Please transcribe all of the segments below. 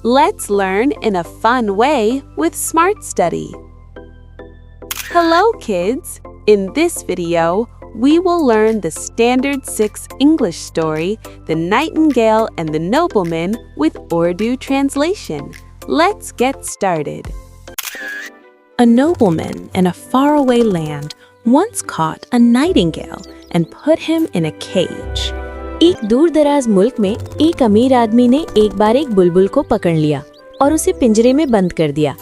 Let's learn in a fun way with Smart Study. Hello, kids! In this video, we will learn the Standard 6 English story, The Nightingale and the Nobleman, with Urdu translation. Let's get started. A nobleman in a faraway land once caught a nightingale and put him in a cage. एक दूर दराज मुल्क में एक अमीर आदमी ने एक बार एक बुलबुल को पकड़ लिया और उसे पिंजरे में बंद कर दिया।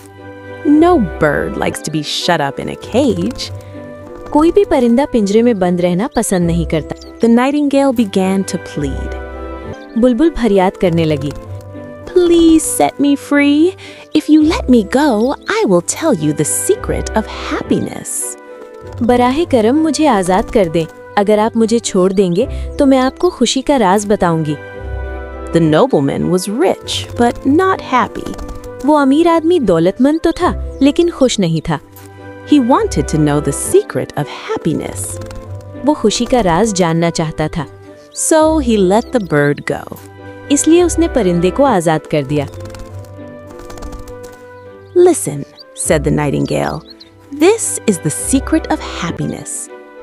No bird likes to be shut up in a cage. कोई भी परिंदा पिंजरे में बंद रहना पसंद नहीं करता। The nightingale began to plead. बुलबुल फरियाद करने लगी। Please set me free. If you let me go, I will tell you the secret of happiness. बराहे करम मुझे आजाद कर दें। अगर आप मुझे छोड़ देंगे तो मैं आपको खुशी का राज बताऊंगी। The nobleman was rich, but not happy. वो अमीर आदमी दौलतमंद तो था, लेकिन खुश नहीं था। He wanted to know the secret of happiness. वो खुशी का राज जानना चाहता था। So he let the bird go. इसलिए उसने परिंदे को आजाद कर दिया। Listen, said the nightingale. This is the secret of happiness.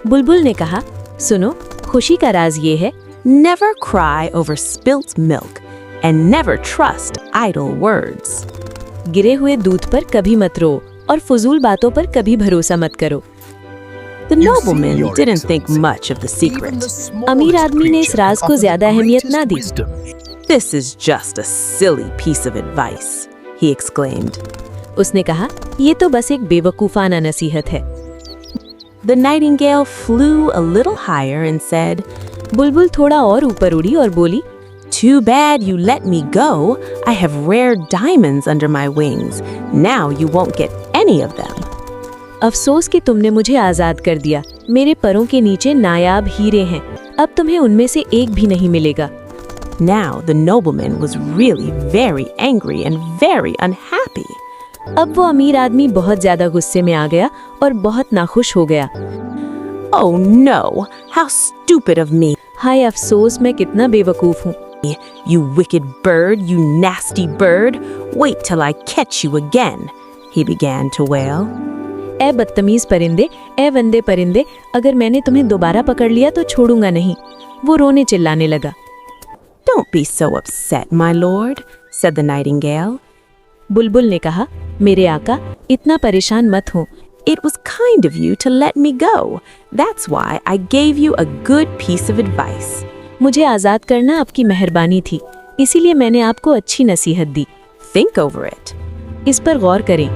बुलबुल ने कहा, सुनो, खुशी का राज ये है, Never cry over spilt milk and never trust idle words. गिरे हुए दूध पर कभी मत रो और फजूल बातों पर कभी भरोसा मत करो। The nobleman didn't think much of the secret. अमीर आदमी ने इस राज को ज्यादा अहमियत ना दी। This is just a silly piece of advice, he exclaimed. उसने कहा, ये तो बस एक बेवकूफाना नसीहत है। The nightingale flew a little higher and said, बुलबुल थोड़ा और ऊपर उड़ी और बोली, Too bad you let me go. I have rare diamonds under my wings. Now you won't get any of them. अफसोस कि तुमने मुझे आजाद कर दिया। मेरे परों के नीचे नायाब हीरे हैं। अब तुम्हें उनमें से एक भी नहीं मिलेगा। Now the nobleman was really very angry and very unhappy. अब वो अमीर आदमी बहुत ज्यादा गुस्से में आ गया और बहुत नाखुश हो गया। Oh no! How stupid of me! हाय अफसोस, मैं कितना बेवकूफ हूँ। You wicked bird, you nasty bird! Wait till I catch you again! He began to wail. ए बदतमीज परिंदे, ए वंदे परिंदे, अगर मैंने तुम्हें दोबारा पकड़ लिया तो छोड़ूंगा नहीं। वो रोने चिल्लाने लगा। Don't be so upset, my lord, said the nightingale. बुलबुल ने कहा, मेरे आका, इतना परेशान मत हो। It was kind of you to let me go. That's why I gave you a good piece of advice. मुझे आजाद करना आपकी मेहरबानी थी, इसीलिए मैंने आपको अच्छी नसीहत दी। Think over it. इस पर गौर करें।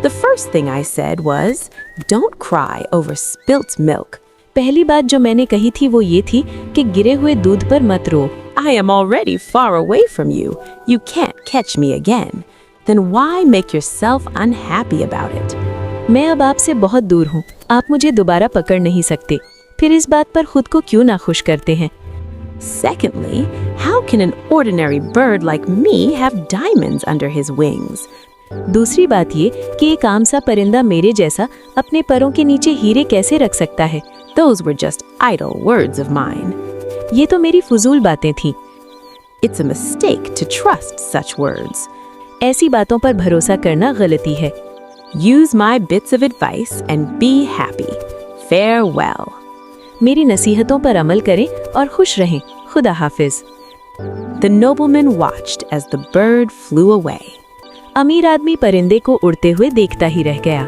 The first thing I said was, don't cry over spilt milk. पहली बात जो मैंने कही थी वो ये थी कि गिरे हुए दूध पर मत रो। I am already far away from you. You can't catch me again. Then why make yourself unhappy about it? मैं अब आपसे बहुत दूर हूँ, आप मुझे दोबारा पकड़ नहीं सकते, फिर इस बात पर खुद को क्यों नाखुश करते हैं? Secondly, how can an ordinary bird like me have diamonds under his wings? दूसरी बात ये कि एक आम सा परिंदा मेरे जैसा अपने परों के नीचे हीरे कैसे रख सकता है? Those were just idle words of mine. ये तो मेरी फजूल बातें थीं। It's a mistake to trust such words. ऐसी बातों पर भरोसा करना गलती है। Use my bits of advice and be happy. Farewell. मेरी नसीहतों पर अमल करें और खुश रहें। खुदा हाफिज। The nobleman watched as the bird flew away. अमीर आदमी परिंदे को उड़ते हुए देखता ही रह गया।